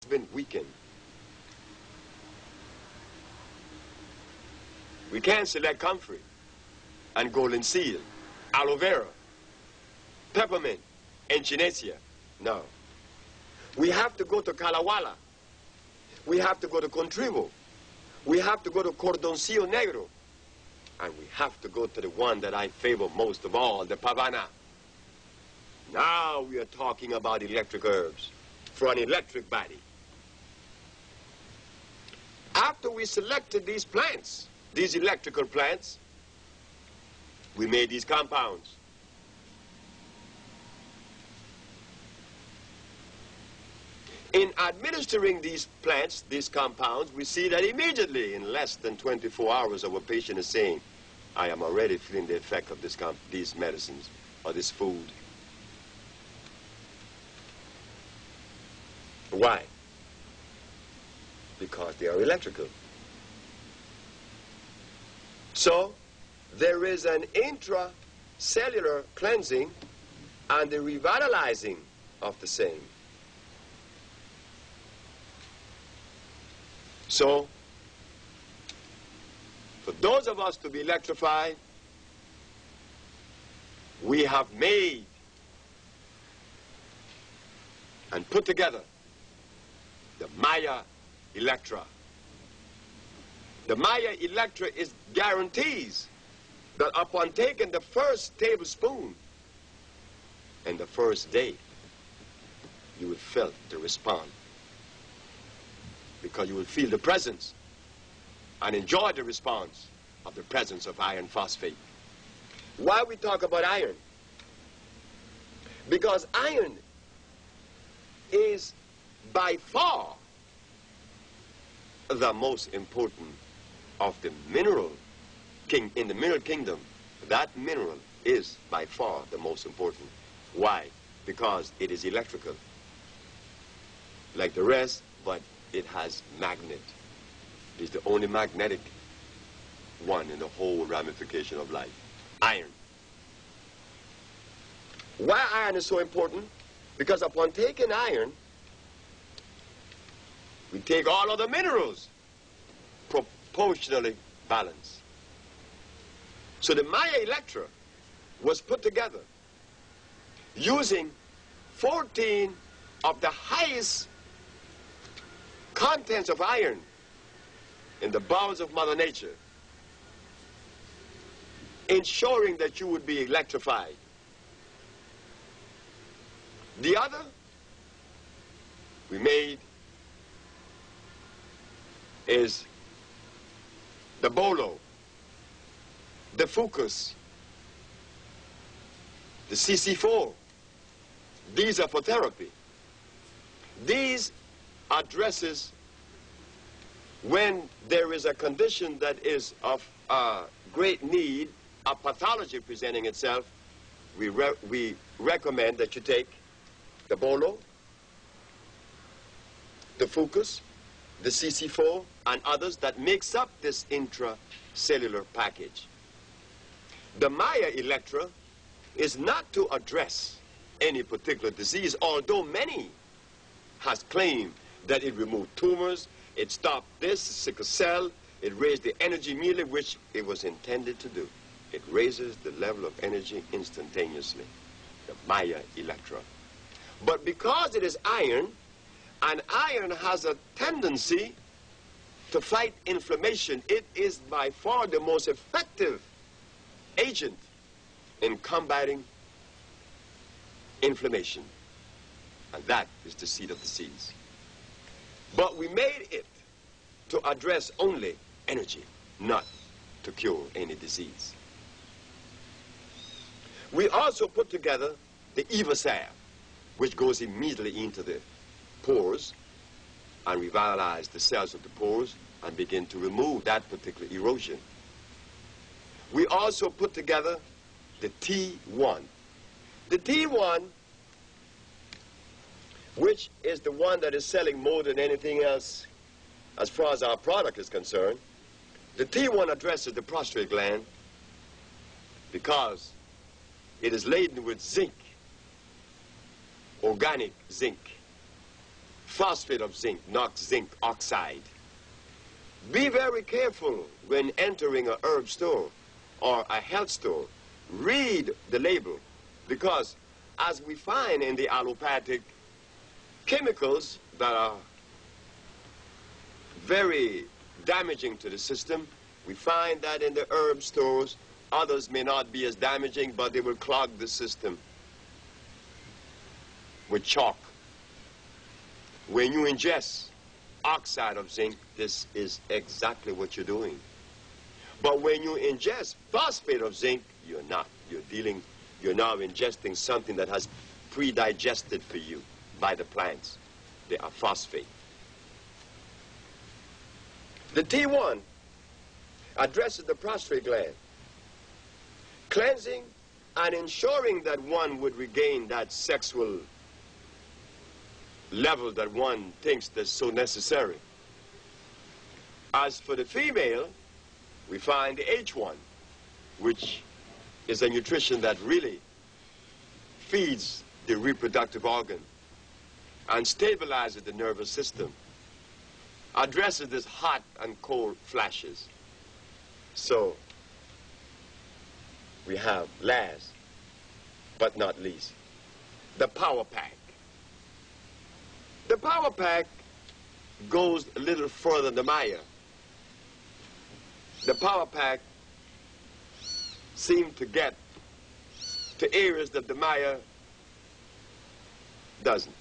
been weakened. We can't select comfrey and golden seal, aloe vera, peppermint, echinacea. No. We have to go to calawala. We have to go to contrivo. We have to go to cordoncillo negro. And we have to go to the one that I favor most of all, the pavana. Now we are talking about electric herbs for an electric body. After we selected these plants, these electrical plants, we made these compounds. In administering these plants, these compounds, we see that immediately, in less than 24 hours, our patient is saying, I am already feeling the effect of these medicines or this food. Why? Because they are electrical. So, there is an intracellular cleansing and the revitalizing of the same. So, for those of us to be electrified, we have made and put together the Maya Electra. The Maya Electra guarantees that upon taking the first tablespoon and the first day, you will feel the response. Because you will feel the presence and enjoy the response of the presence of iron phosphate. Why we talk about iron? Because iron is by far the most important of the mineral in the mineral kingdom. That mineral is by far the most important. Why? Because it is electrical, like the rest, but it has magnet. It's the only magnetic one in the whole ramification of life. Iron. Why iron is so important? Because upon taking iron, we take all other minerals proportionally balanced. So the Maya Electra was put together using 14 of the highest contents of iron in the bowels of Mother Nature, ensuring that you would be electrified. The other we made is the bolo, the fucus, the CC4. These are for therapy. These addresses when there is a condition that is of great need, a pathology presenting itself. We recommend that you take the bolo, the fucus, the CC4, and others that makes up this intracellular package. The Maya Electra is not to address any particular disease, although many has claimed that it removed tumors, it stopped this, sickle cell, it raised the energy immediately, which it was intended to do. It raises the level of energy instantaneously, the Maya Electra. But because it is iron, and iron has a tendency to fight inflammation, it is by far the most effective agent in combating inflammation. And that is the seed of disease. But we made it to address only energy, not to cure any disease. We also put together the Eva salve, which goes immediately into the pores and revitalize the cells of the pores and begin to remove that particular erosion. We also put together the T1. The T1, which is the one that is selling more than anything else as far as our product is concerned, the T1 addresses the prostate gland because it is laden with zinc, organic zinc. phosphate of zinc, not zinc oxide. Be very careful when entering a herb store or a health store. Read the label, because as we find in the allopathic chemicals that are very damaging to the system, we find that in the herb stores, others may not be as damaging, but they will clog the system with chalk. When you ingest oxide of zinc, this is exactly what you're doing. But when you ingest phosphate of zinc, you're not. You're now ingesting something that has pre-digested for you by the plants. They are phosphate. The T1 addresses the prostate gland, cleansing and ensuring that one would regain that sexual level that one thinks that's so necessary. As for the female, we find the H1, which is a nutrition that really feeds the reproductive organ and stabilizes the nervous system, addresses this hot and cold flashes. So we have last but not least, the power pack. The power pack goes a little further than the Maya. The power pack seems to get to areas that the Maya doesn't.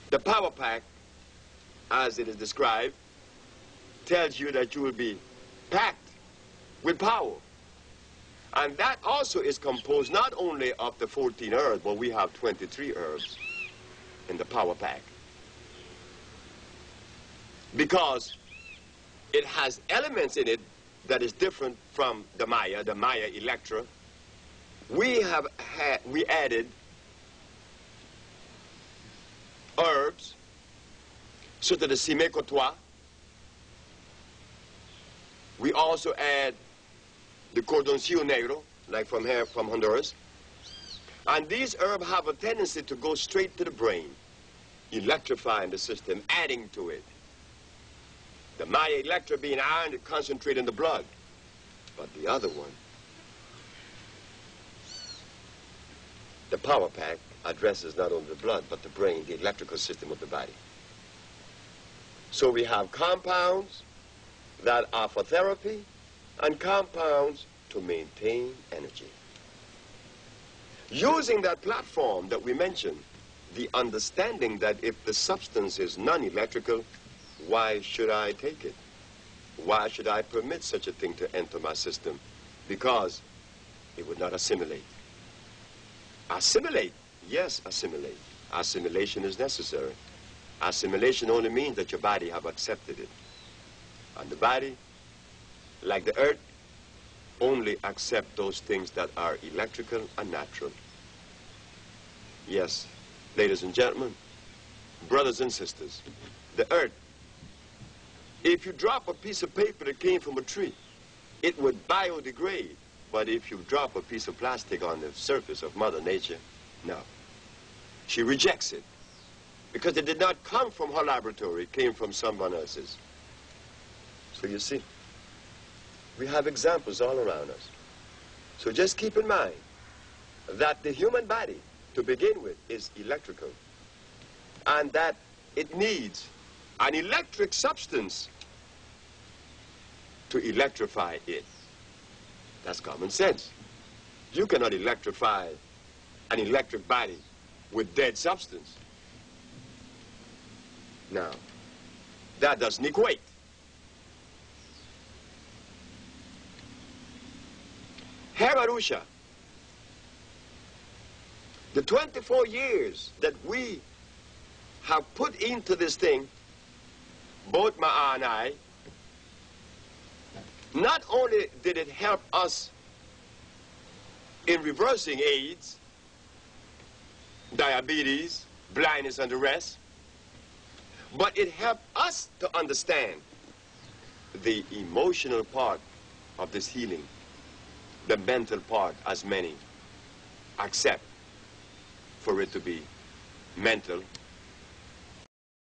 The power pack, as it is described, tells you that you will be packed with power. And that also is composed not only of the 14 herbs, but we have 23 herbs in the power pack. Because it has elements in it that is different from the Maya Electra. We added herbs, such as the cime cotois. We also add the cordoncillo negro, like from here, from Honduras. And these herbs have a tendency to go straight to the brain, electrifying the system, adding to it. The Maya Electra being iron, it concentrates in the blood. But the other one, the power pack, addresses not only the blood, but the brain, the electrical system of the body. So we have compounds that are for therapy and compounds to maintain energy. Using that platform that we mentioned, the understanding that if the substance is non-electrical, why should I take it? Why should I permit such a thing to enter my system? Because it would not assimilate. Assimilate? Yes, assimilate. Assimilation is necessary. Assimilation only means that your body have accepted it. And the body, like the earth, only accept those things that are electrical and natural. Yes, ladies and gentlemen, brothers and sisters, the earth, if you drop a piece of paper that came from a tree, it would biodegrade. But if you drop a piece of plastic on the surface of Mother Nature, no. She rejects it because it did not come from her laboratory, it came from someone else's. So you see, we have examples all around us. So just keep in mind that the human body, to begin with, is electrical, and that it needs an electric substance to electrify it. That's common sense. You cannot electrify an electric body with dead substance. Now, that doesn't equate. Here at usha, the 24 years that we have put into this thing, both Ma and I, not only did it help us in reversing AIDS, diabetes, blindness, and the rest, but it helped us to understand the emotional part of this healing, the mental part, as many accept for it to be mental